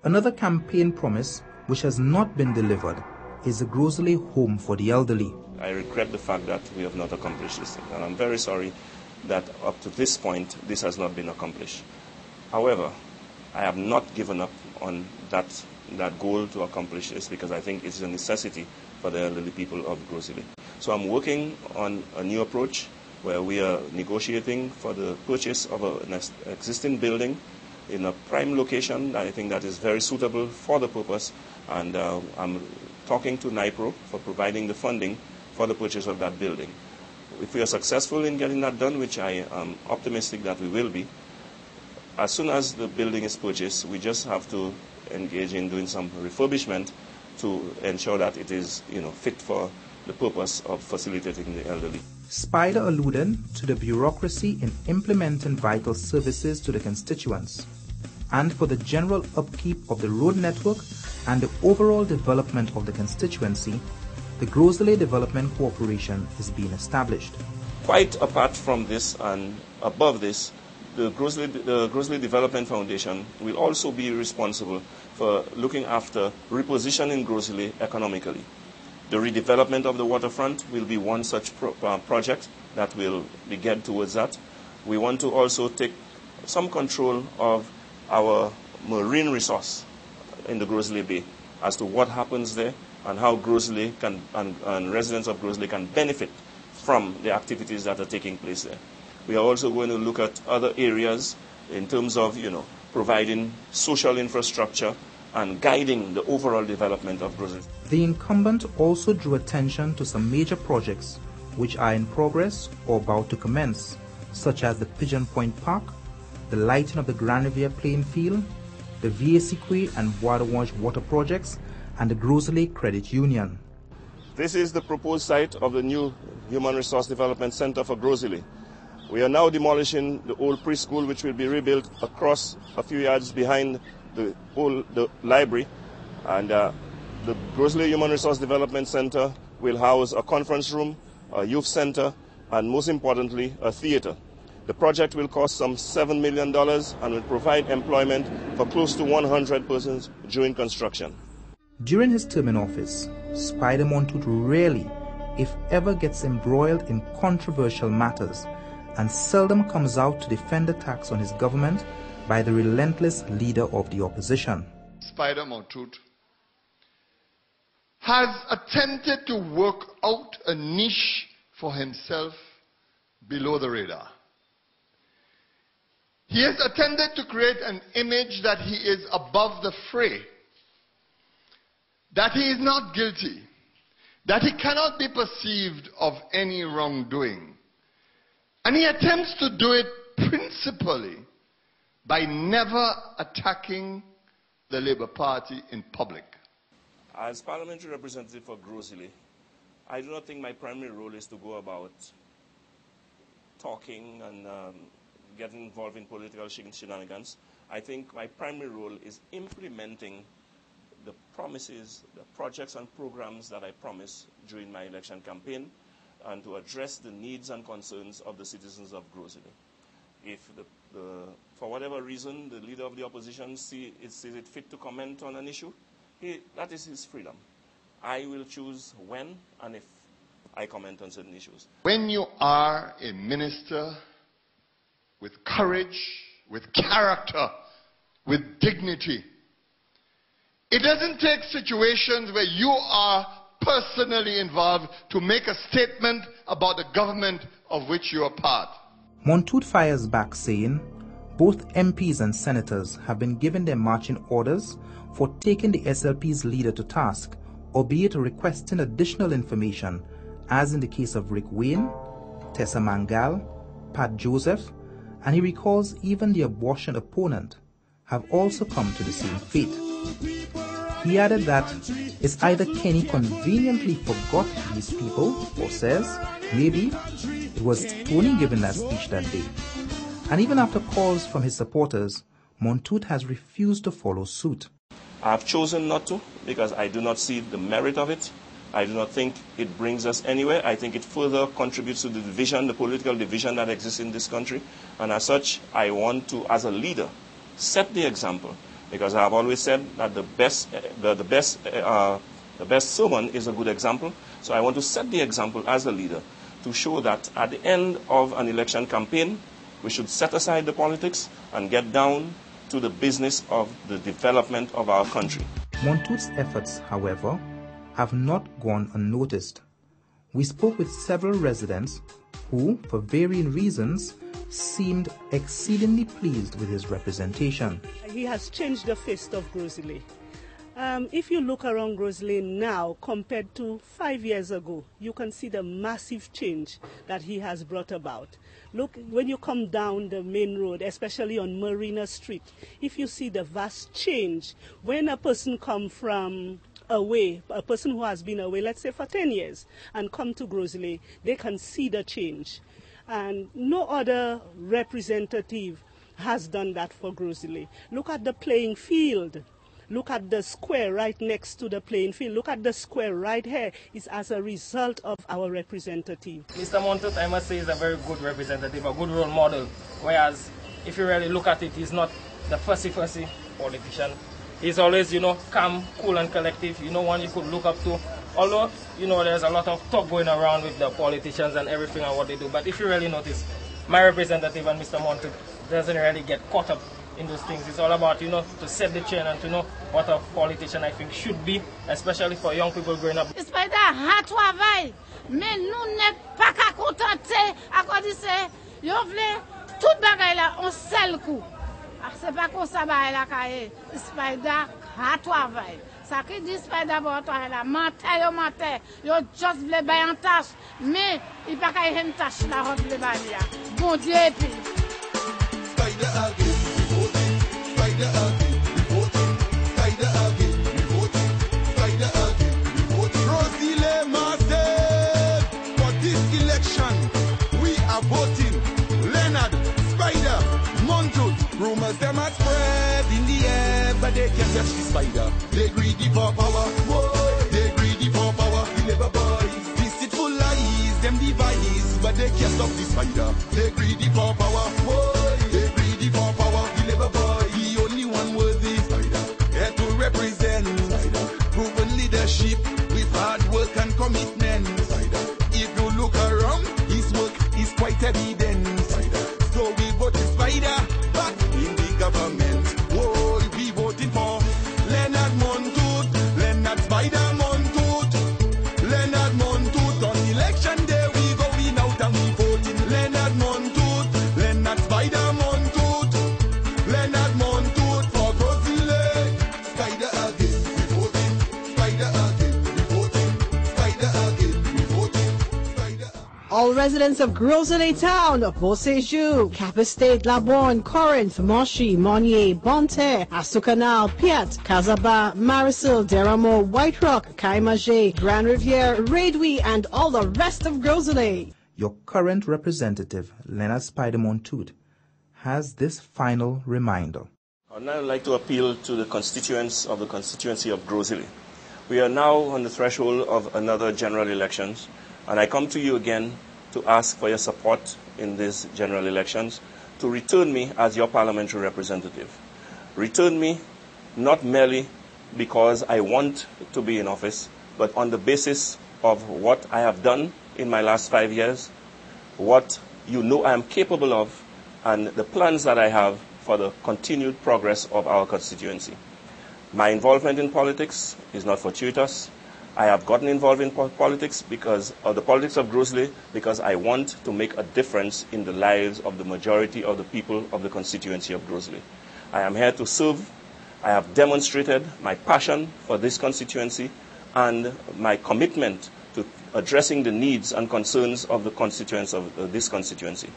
Another campaign promise which has not been delivered is the Gros Islet home for the elderly. I regret the fact that we have not accomplished this thing, and I'm very sorry that up to this point this has not been accomplished. However, I have not given up on that goal to accomplish this because I think it's a necessity for the elderly people of Gros Islet. So I'm working on a new approach where we are negotiating for the purchase of an existing building in a prime location. I think that is very suitable for the purpose, and I'm talking to NIPRO for providing the funding for the purchase of that building. If we are successful in getting that done, which I am optimistic that we will be, as soon as the building is purchased, we just have to engage in doing some refurbishment to ensure that it is, fit for the purpose of facilitating the elderly. Spider alluded to the bureaucracy in implementing vital services to the constituents, and for the general upkeep of the road network and the overall development of the constituency, the Gros Islet Development Corporation is being established. Quite apart from this and above this, the Gros Islet Development Foundation will also be responsible for looking after repositioning Gros Islet economically. The redevelopment of the waterfront will be one such project that will be geared towards that. We want to also take some control of our marine resource in the Gros Islet Bay as to what happens there and how Gros Islet can, and residents of Gros Islet can benefit from the activities that are taking place there. We are also going to look at other areas in terms of, providing social infrastructure and guiding the overall development of Gros Islet. The incumbent also drew attention to some major projects which are in progress or about to commence, such as the Pigeon Point Park, the lighting of the Grand Riviere playing field, the VACQ and Bois de Wange water projects, and the Gros Islet Credit Union. This is the proposed site of the new Human Resource Development Center for Gros Islet. We are now demolishing the old preschool, which will be rebuilt across a few yards behind the library, and the Gros Islet Human Resource Development Center will house a conference room, a youth center, and most importantly, a theater. The project will cost some $7 million and will provide employment for close to 100 persons during construction. During his term in office, Spider Montoute rarely, if ever, gets embroiled in controversial matters and seldom comes out to defend attacks on his government by the relentless leader of the opposition. Spider Montoute has attempted to work out a niche for himself below the radar. He has attempted to create an image that he is above the fray, that he is not guilty, that he cannot be perceived of any wrongdoing. And he attempts to do it principally by never attacking the Labour Party in public. As parliamentary representative for Gros Islet, I do not think my primary role is to go about talking and getting involved in political shenanigans. I think my primary role is implementing the promises, the projects and programs that I promised during my election campaign, and to address the needs and concerns of the citizens of Gros Islet. If for whatever reason the leader of the opposition sees it fit to comment on an issue, that is his freedom. I will choose when and if I comment on certain issues. When you are a minister with courage, with character, with dignity, it doesn't take situations where you are personally involved to make a statement about the government of which you are part. Montoute fires back, saying both MPs and senators have been given their marching orders for taking the SLP's leader to task, albeit requesting additional information, as in the case of Rick Wayne, Tessa Mangal, Pat Joseph, and he recalls even the abortion opponent have also come to the same fate. He added that it's either Kenny conveniently forgot these people, or says maybe it was Tony giving that speech that day. And even after calls from his supporters, Montoute has refused to follow suit. I have chosen not to because I do not see the merit of it. I do not think it brings us anywhere. I think it further contributes to the division, the political division that exists in this country. And as such, I want to, as a leader, set the example because I have always said that the best sermon is a good example. So I want to set the example as a leader to show that at the end of an election campaign, we should set aside the politics and get down to the business of the development of our country. Montout's efforts, however, have not gone unnoticed. We spoke with several residents who, for varying reasons, seemed exceedingly pleased with his representation. He has changed the face of Gros Islet. If you look around Gros Islet now compared to 5 years ago, you can see the massive change that he has brought about. Look, when you come down the main road, especially on Marina Street, if you see the vast change, when a person comes from away, a person who has been away, let's say for 10 years, and come to Gros Islet, they can see the change. And no other representative has done that for Gros Islet. Look at the playing field. Look at the square right next to the playing field. Look at the square right here. It's as a result of our representative. Mr. Montout, I must say, is a very good representative, a good role model. Whereas, if you really look at it, he's not the fussy politician. He's always, calm, cool, and collective. One you could look up to. Although, there's a lot of talk going around with the politicians and everything and what they do. But if you really notice, my representative and Mr. Montout doesn't really get caught up in those things. It's all about, to set the chain and to know what a politician I think should be, especially for young people growing up. Despite that hard travail, mais nous n'est pas qu'à contenter à quoi dire c'est, yo vle tout bagay là on seul coup. C'est pas comme ça bagay la cahier. Despite that hard travail. Ça qui dit despite d'abord là, menteur, yo just vle bay en tâche, mais il pas qu'à une tâche la route le balia. Bon Dieu et puis. Spider again, reporting. Spider again, reporting. Spider again, reporting. Spider again, reporting. Gros Islet massive. For this election, we are voting Leonard, Spider, Montout. Rumors them are spread in the air, but they can't touch the spider. They greedy for power, boy. They greedy for power. The labor boys, deceitful lies, them devise, but they can't stop the spider. They greedy for power, boy. For power, the labor boy, the only one worthy, here to represent, proven leadership with hard work and commitment. If you look around, his work is quite evident. So we vote the Spider back in the government. Whoa, we voting for Leonard Montout, Leonard Spider Montout, Leonard Montout. On election day we going out and we voting Leonard Montout, Leonard Spider Montout. Leonard Montout for Gros Islet. Spider again, reporting. Spider again, reporting. Spider again, reporting. Spider again. All residents of Gros Islet Town, Beauséjour, Cap Estate, Laborne, Corinth, Monchy, Monnier, Bonterre, Astou-Canal, Piat, Casaba, Marisil, Deramo, White Rock, Caimagé, Grand Riviere, Redouy, and all the rest of Gros Islet. Your current representative, Leonard Spider Montout, has this final reminder. I would now like to appeal to the constituents of the constituency of Gros Islet. We are now on the threshold of another general elections, and I come to you again to ask for your support in these general elections to return me as your parliamentary representative. Return me not merely because I want to be in office, but on the basis of what I have done in my last 5 years, what you know I am capable of, and the plans that I have for the continued progress of our constituency. My involvement in politics is not fortuitous. I have gotten involved in politics because of the politics of Gros Islet because I want to make a difference in the lives of the majority of the people of the constituency of Gros Islet. I am here to serve. I have demonstrated my passion for this constituency and my commitment to addressing the needs and concerns of the constituents of this constituency.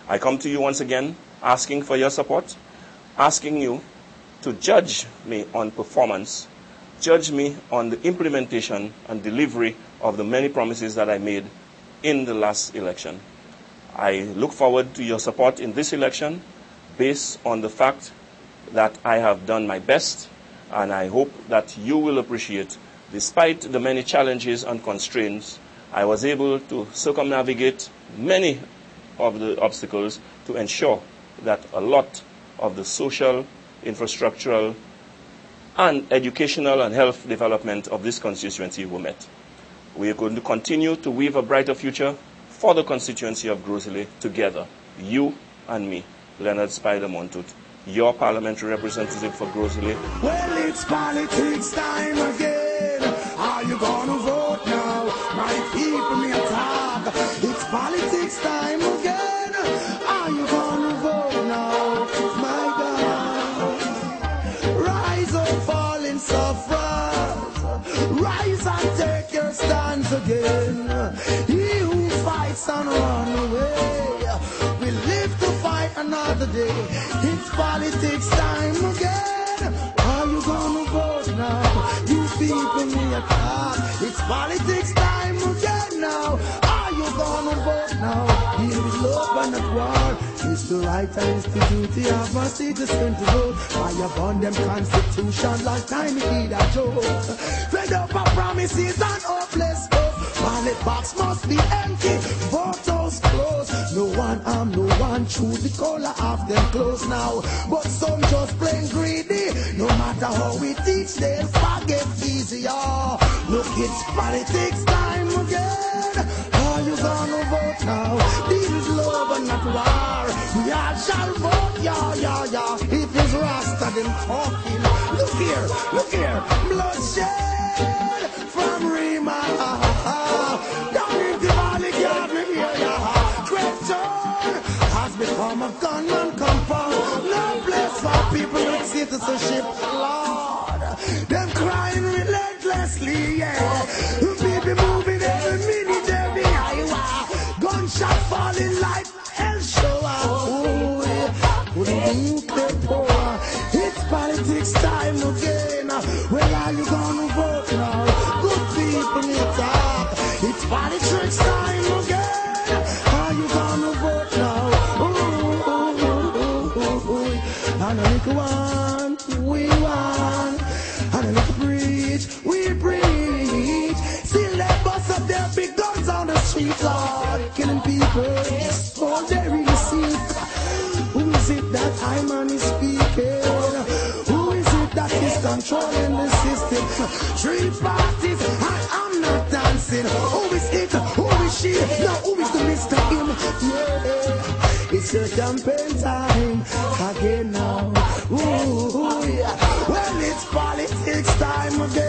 I come to you once again asking for your support, asking you to judge me on performance, judge me on the implementation and delivery of the many promises that I made in the last election. I look forward to your support in this election based on the fact that I have done my best, and I hope that you will appreciate, despite the many challenges and constraints, I was able to circumnavigate many of the obstacles to ensure that a lot of the social, infrastructural, and educational and health development of this constituency were met. We are going to continue to weave a brighter future for the constituency of Gros Islet together, you and me, Leonard Spider Montoot, your parliamentary representative for Gros Islet. Well, it's politics time again. Are you gonna vote now? My people may talk. It's politics time again. Are you gonna vote now? My God. Rise up, fallen sufferers. Rise and take your stands again. He who fights and run away will live to fight another day. It's politics time again. Are you gonna vote now? You people me a talk. It's politics time again now. Are you gonna vote now? Deal with love and not war. It's the right and it's the duty of a citizen to vote. Fire upon them constitution like time it did a joke. Fed up of promises and hopeless hope. Ballot box must be empty. Vote house closed. No one arm, no one choose the color of them clothes now. But some just plain greedy. No matter how we teach, they'll forget easier. Look, it's politics time again. Are you gonna vote now? Deal with love and not war. We all shall vote, yeah, yeah, yeah. If it's Rasta, then talking. Look here, bloodshed from Rima. Down in the valley, God, me hear ya. Question has become a gunman compound. No place for people with citizenship, Lord. Them crying relentlessly, yeah. People moving every minute, every hour. Gunshot falling like hell shower. Oh, yeah. It's politics time again. Well, are you gonna vote now? Good people need talk. It's politics time again. Are you gonna vote now? And a little one, we want. And a little preach, we preach. Still they bust up their big guns on the street, Lord. Killing people, all they really see. Who is it that I'm on is speaking? Who is it that is controlling the system? Three parties, I'm not dancing. Who is it? Who is she? Now who is the Mr. Him? Yeah, it's your campaign time again now. Ooh, yeah. Well, it's politics time again.